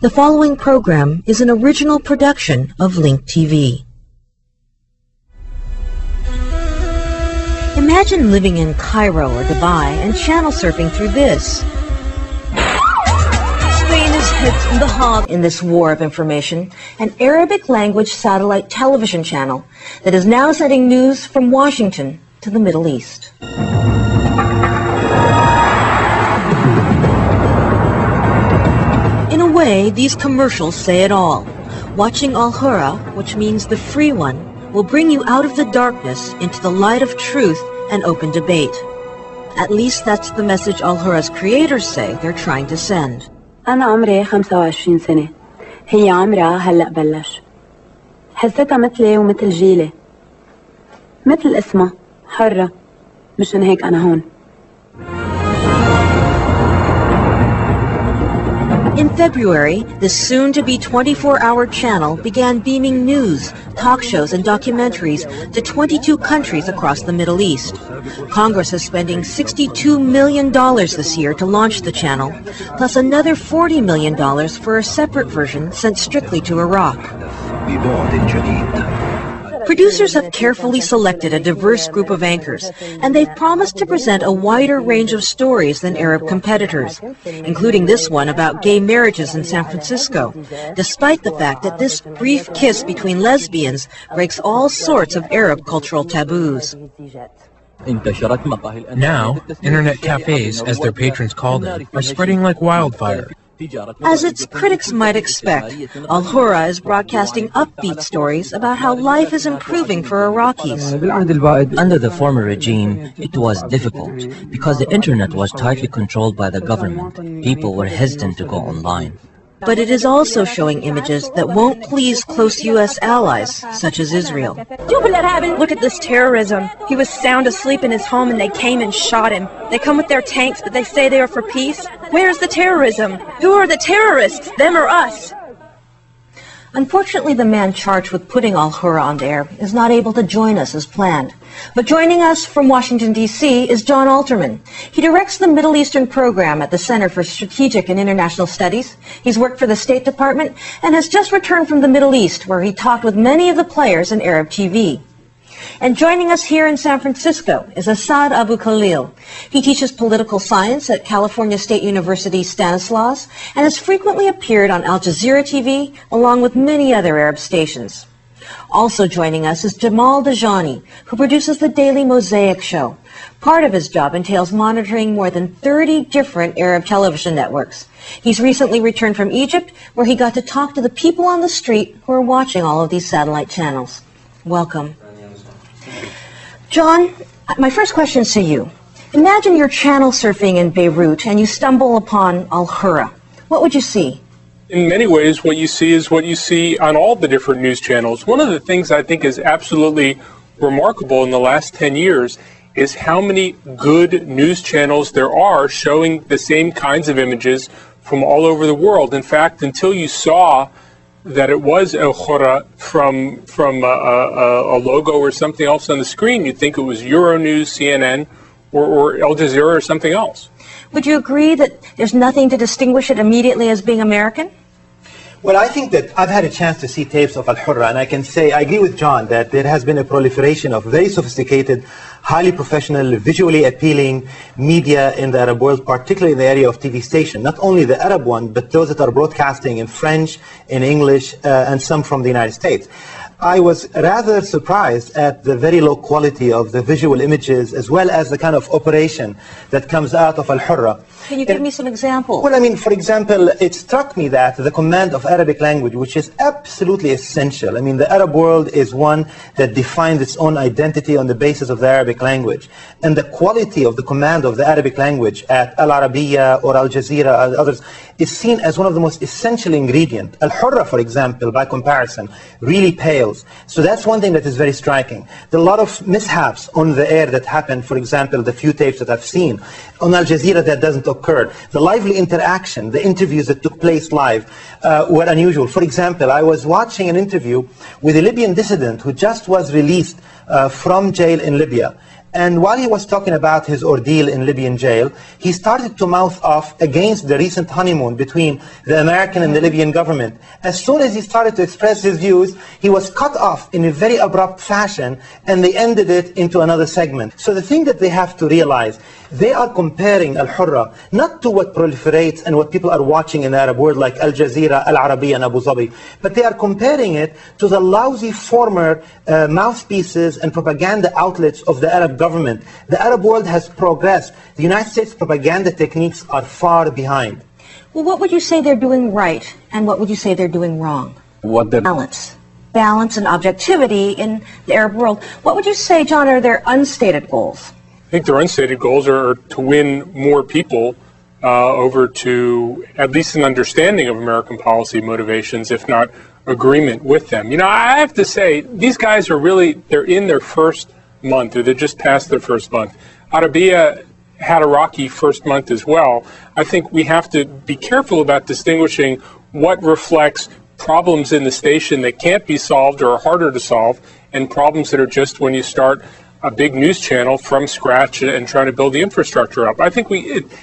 The following program is an original production of Link TV. Imagine living in Cairo or Dubai and channel surfing through this. Spain is hit the hog in this war of information, an Arabic language satellite television channel that is now sending news from Washington to the Middle East. In a way, these commercials say it all. Watching Al-Hurra, which means the free one, will bring you out of the darkness into the light of truth and open debate. At least that's the message Al-Hurra's creators say they're trying to send. أنا عمري 25 سنة. هي عمرها هلأ بلش. حسيتها مثلي ومثل جيلي. مثل اسمها حرة. مشان هيك أنا هون. In February, this soon-to-be 24-hour channel began beaming news, talk shows, and documentaries to 22 countries across the Middle East. Congress is spending $62 million this year to launch the channel, plus another $40 million for a separate version sent strictly to Iraq. Producers have carefully selected a diverse group of anchors, and they've promised to present a wider range of stories than Arab competitors, including this one about gay marriages in San Francisco, despite the fact that this brief kiss between lesbians breaks all sorts of Arab cultural taboos. Now, internet cafes, as their patrons call them, are spreading like wildfire. As its critics might expect, Al-Hurra is broadcasting upbeat stories about how life is improving for Iraqis. Under the former regime, it was difficult because the internet was tightly controlled by the government. People were hesitant to go online. But it is also showing images that won't please close U.S. allies, such as Israel. Look at this terrorism. He was sound asleep in his home and they came and shot him. They come with their tanks, but they say they are for peace. Where's the terrorism? Who are the terrorists, them or us? Unfortunately, the man charged with putting Al-Hurra on the air is not able to join us as planned. But joining us from Washington, D.C. is John Alterman. He directs the Middle Eastern program at the Center for Strategic and International Studies. He's worked for the State Department and has just returned from the Middle East, where he talked with many of the players in Arab TV. And joining us here in San Francisco is AbuKhalil. He teaches political science at California State University Stanislaus and has frequently appeared on Al Jazeera TV along with many other Arab stations. Also joining us is Jamal Dajani, who produces the Daily Mosaic show. Part of his job entails monitoring more than 30 different Arab television networks. He's recently returned from Egypt, where he got to talk to the people on the street who are watching all of these satellite channels. Welcome. John, my first question is to you. Imagine you're channel surfing in Beirut and you stumble upon Al-Hurra. What would you see? In many ways, what you see is what you see on all the different news channels. One of the things I think is absolutely remarkable in the last 10 years is how many good news channels there are showing the same kinds of images from all over the world. In fact, until you saw that it was Al-Hurra from a logo or something else on the screen, you'd think it was Euronews, CNN, or Al Jazeera or something else. Would you agree that there's nothing to distinguish it immediately as being American? Well, I think that I've had a chance to see tapes of Al-Hurra, and I can say I agree with John that there has been a proliferation of very sophisticated, highly professional, visually appealing media in the Arab world, particularly in the area of TV station. Not only the Arab one, but those that are broadcasting in French, in English, and some from the United States. I was rather surprised at the very low quality of the visual images as well as the kind of operation that comes out of Al-Hurra. Can you give me some examples? Well, I mean, for example, it struck me that the command of Arabic language, which is absolutely essential. I mean, the Arab world is one that defines its own identity on the basis of the Arabic language. And the quality of the command of the Arabic language at Al Arabiya or Al Jazeera or others is seen as one of the most essential ingredients. Al-Hurra, for example, by comparison, really pales. So that's one thing that is very striking. There are a lot of mishaps on the air that happened, for example, the few tapes that I've seen. On Al Jazeera, that doesn't occur. The lively interaction, the interviews that took place live were unusual. For example, I was watching an interview with a Libyan dissident who just was released from jail in Libya. And while he was talking about his ordeal in Libyan jail, he started to mouth off against the recent honeymoon between the American and the Libyan government. As soon as he started to express his views, he was cut off in a very abrupt fashion, and they ended it into another segment. So the thing that they have to realize, they are comparing Al-Hurra not to what proliferates and what people are watching in the Arab world like Al Jazeera, Al Arabiya and Abu Dhabi, but they are comparing it to the lousy former mouthpieces and propaganda outlets of the Arab government. The Arab world has progressed. The United States propaganda techniques are far behind. Well, what would you say they're doing right, and what would you say they're doing wrong? Balance and objectivity in the Arab world. What would you say, John, are their unstated goals? I think their unstated goals are to win more people over to at least an understanding of American policy motivations, if not agreement with them. You know, I have to say, these guys are really, they're in their first month, or they're just past their first month. Arabiya had a rocky first month as well. I think we have to be careful about distinguishing what reflects problems in the station that can't be solved or are harder to solve, and problems that are just when you start a big news channel from scratch and trying to build the infrastructure up. I think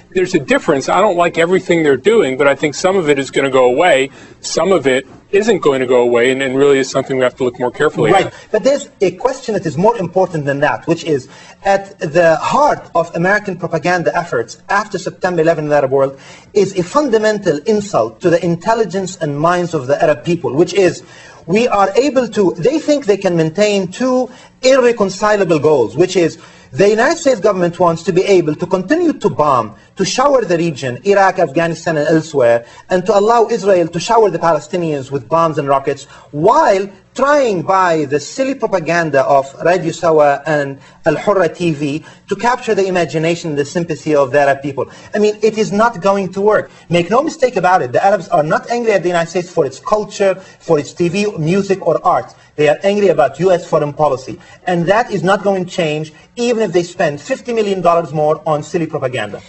there's a difference. I don't like everything they're doing, but I think some of it is going to go away. Some of it isn't going to go away, and really is something we have to look more carefully at. Right, but there's a question that is more important than that, which is at the heart of American propaganda efforts after September 11 in the Arab world is a fundamental insult to the intelligence and minds of the Arab people, which is we are able to, they think they can maintain two irreconcilable goals, which is the United States government wants to be able to continue to bomb, to shower the region, Iraq, Afghanistan, and elsewhere, and to allow Israel to shower the Palestinians with bombs and rockets, while trying by the silly propaganda of Radio Sawa and Al-Hurra TV to capture the imagination and the sympathy of the Arab people. I mean, it is not going to work. Make no mistake about it, the Arabs are not angry at the United States for its culture, for its TV, music, or art. They are angry about U.S. foreign policy. And that is not going to change, even if they spend $50 million more on silly propaganda.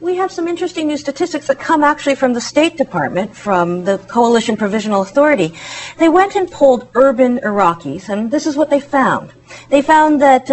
We have some interesting new statistics that come actually from the State Department, from the Coalition Provisional Authority. They went and polled urban Iraqis, and this is what they found. They found that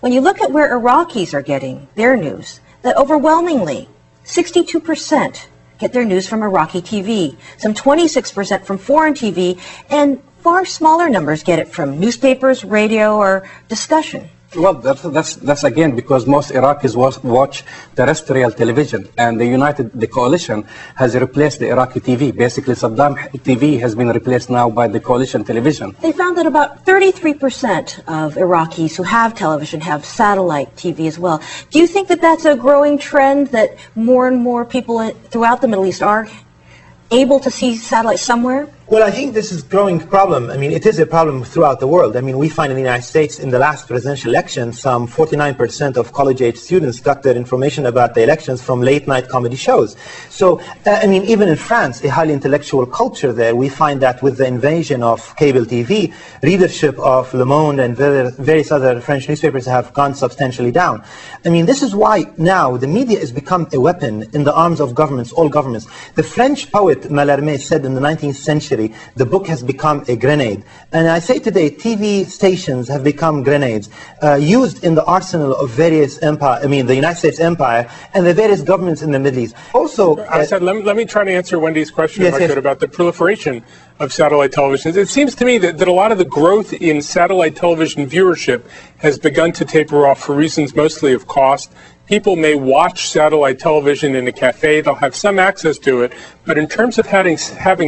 when you look at where Iraqis are getting their news, that overwhelmingly 62% get their news from Iraqi TV, some 26% from foreign TV, and far smaller numbers get it from newspapers, radio, or discussion. Well, that's again because most Iraqis watch terrestrial television, and the coalition has replaced the Iraqi TV. Basically, Saddam TV has been replaced now by the coalition television. They found that about 33% of Iraqis who have television have satellite TV as well. Do you think that that's a growing trend, that more and more people throughout the Middle East are able to see satellite somewhere? Well, I think this is a growing problem. I mean, it is a problem throughout the world. I mean, we find in the United States in the last presidential election, some 49% of college-age students got their information about the elections from late-night comedy shows. So, I mean, even in France, a highly intellectual culture there, we find that with the invasion of cable TV, readership of Le Monde and various other French newspapers have gone substantially down. I mean, this is why now the media has become a weapon in the arms of governments, all governments. The French poet Mallarmé said in the 19th century, the book has become a grenade. And I say today, TV stations have become grenades used in the arsenal of various empire, I mean, the United States empire and the various governments in the Middle East. Also, let me try to answer Wendy's question, if I could, about the proliferation of satellite television. It seems to me that a lot of the growth in satellite television viewership has begun to taper off for reasons mostly of cost. People may watch satellite television in a cafe, they'll have some access to it, but in terms of having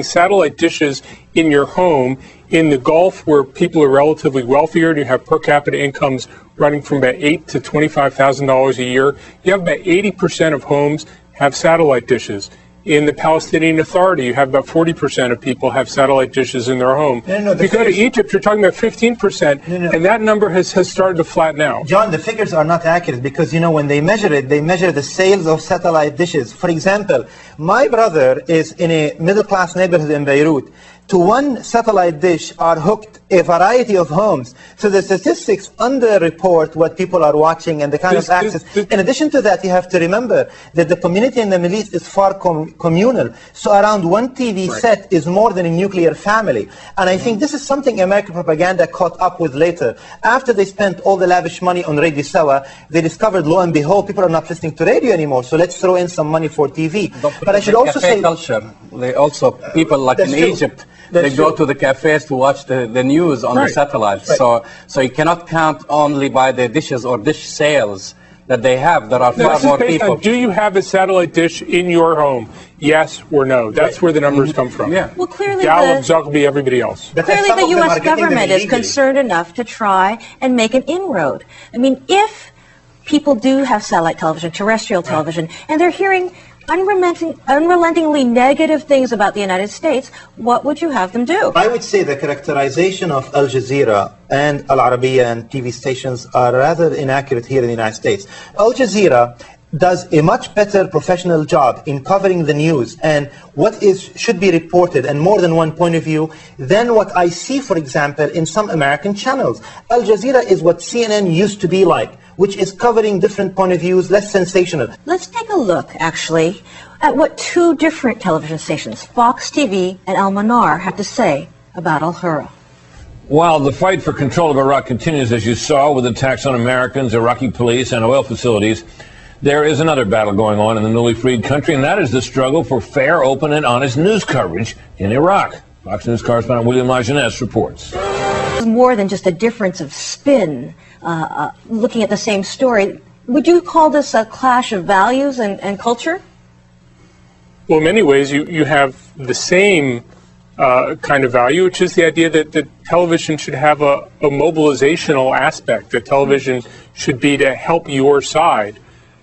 satellite dishes in your home, in the Gulf where people are relatively wealthier and you have per capita incomes running from about $8,000 to $25,000 a year, you have about 80% of homes have satellite dishes. In the Palestinian Authority, you have about 40% of people have satellite dishes in their home. If you go to Egypt, you're talking about 15%, and that number has started to flatten out. John, the figures are not accurate because, you know, when they measure it, they measure the sales of satellite dishes. For example, my brother is in a middle-class neighborhood in Beirut. to one satellite dish are hooked a variety of homes. So the statistics underreport what people are watching and the kind of access. In addition to that, you have to remember that the community in the Middle East is far communal. So around one TV set is more than a nuclear family. And I think this is something American propaganda caught up with later. After they spent all the lavish money on Radio Sawa, they discovered, lo and behold, people are not listening to radio anymore. So let's throw in some money for TV. But I should also say, culture. They also, people like in Egypt, they go to the cafes to watch the news on the satellite. So you cannot count only by the dishes or dish sales that they have. There are far more people. Do you have a satellite dish in your home? Yes or no? That's where the numbers come from. Yeah. Well, clearly everybody else. Clearly the U.S. government is concerned enough to try and make an inroad. I mean, if people do have satellite television, terrestrial television, and they're hearing unrelentingly negative things about the United States, what would you have them do? I would say the characterization of Al Jazeera and Al Arabiya and TV stations are rather inaccurate here in the United States. Al Jazeera does a much better professional job in covering the news and what should be reported and more than one point of view than what I see, for example, in some American channels. Al Jazeera is what CNN used to be like, which is covering different point of views, less sensational. Let's take a look, actually, at what two different television stations, Fox TV and Al-Manar, have to say about Al-Hurra. While the fight for control of Iraq continues, as you saw, with attacks on Americans, Iraqi police, and oil facilities, there is another battle going on in the newly freed country, and that is the struggle for fair, open, and honest news coverage in Iraq. Fox News correspondent William Lajeunesse reports. It's more than just a difference of spin, looking at the same story. Would you call this a clash of values and culture? Well, in many ways, you have the same kind of value, which is the idea that television should have a mobilizational aspect, that television should be to help your side.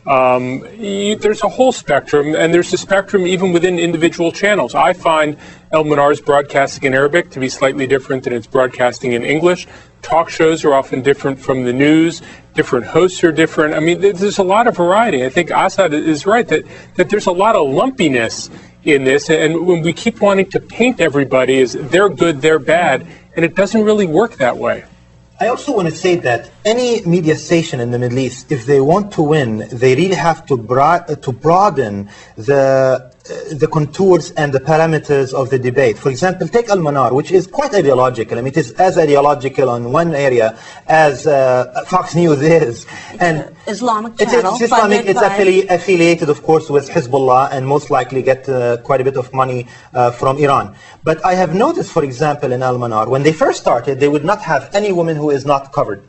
There's a whole spectrum, and there's a spectrum even within individual channels. I find Al-Manar's broadcasting in Arabic to be slightly different than its broadcasting in English. Talk shows are often different from the news. Different hosts are different. I mean, there's a lot of variety. I think Assad is right that there's a lot of lumpiness in this, and when we keep wanting to paint everybody as they're good, they're bad, and it doesn't really work that way. I also want to say that any media station in the Middle East, if they want to win, they really have to broaden the contours and the parameters of the debate. For example, take Al-Manar, which is quite ideological. I mean, it is as ideological on one area as Fox News is. And Islamic channel. It's Islamic. It's affiliated, of course, with Hezbollah and most likely get quite a bit of money from Iran. But I have noticed, for example, in Al-Manar, when they first started, they would not have any woman who is not covered.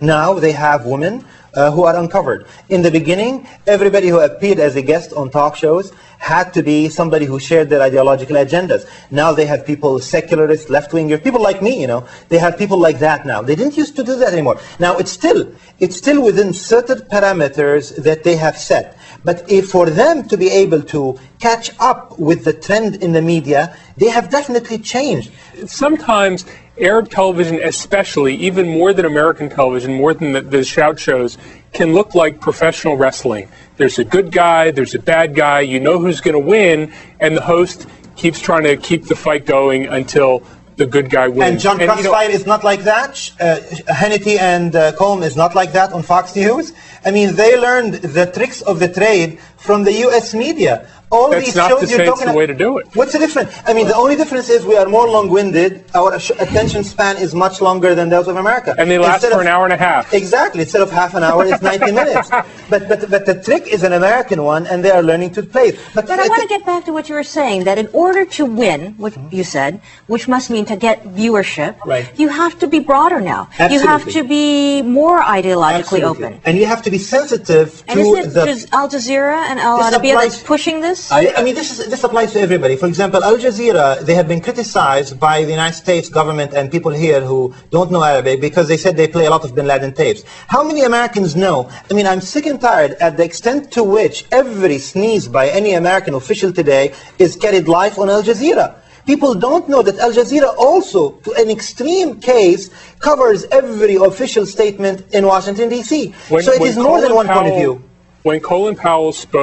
Now they have women who are uncovered. In the beginning, everybody who appeared as a guest on talk shows had to be somebody who shared their ideological agendas. Now they have people, secularists, left-wingers, people like me, you know. They have people like that now. They didn't used to do that anymore. Now it's still within certain parameters that they have set. But if for them to be able to catch up with the trend in the media, they have definitely changed. Sometimes Arab television, especially, even more than American television, more than the shout shows, can look like professional wrestling. There's a good guy, there's a bad guy, you know who's going to win, and the host keeps trying to keep the fight going until the good guy wins. And John Crossfire is not like that. Hannity and Colm is not like that on Fox News. I mean, they learned the tricks of the trade from the U.S. media. All That's these not shows to you're say it's talking the way to do it. What's the difference? I mean, the only difference is we are more long-winded. Our attention span is much longer than those of America. And they last for an hour and a half. Exactly. Instead of half an hour, it's 90 minutes. But the trick is an American one, and they are learning to play it. But I want to get back to what you were saying, that in order to win, what you said, which must mean to get viewership, you have to be broader now. Absolutely. You have to be more ideologically open. And you have to be sensitive and to is Al Jazeera and Al Arabiya that's pushing this? I mean, this applies to everybody. For example, Al Jazeera, they have been criticized by the United States government and people here who don't know Arabic because they said they play a lot of Bin Laden tapes. How many Americans know? I mean, I'm sick and tired at the extent to which every sneeze by any American official today is carried live on Al Jazeera. People don't know that Al Jazeera also, to an extreme case, covers every official statement in Washington, D.C. So it is more than one point of view. When Colin Powell spoke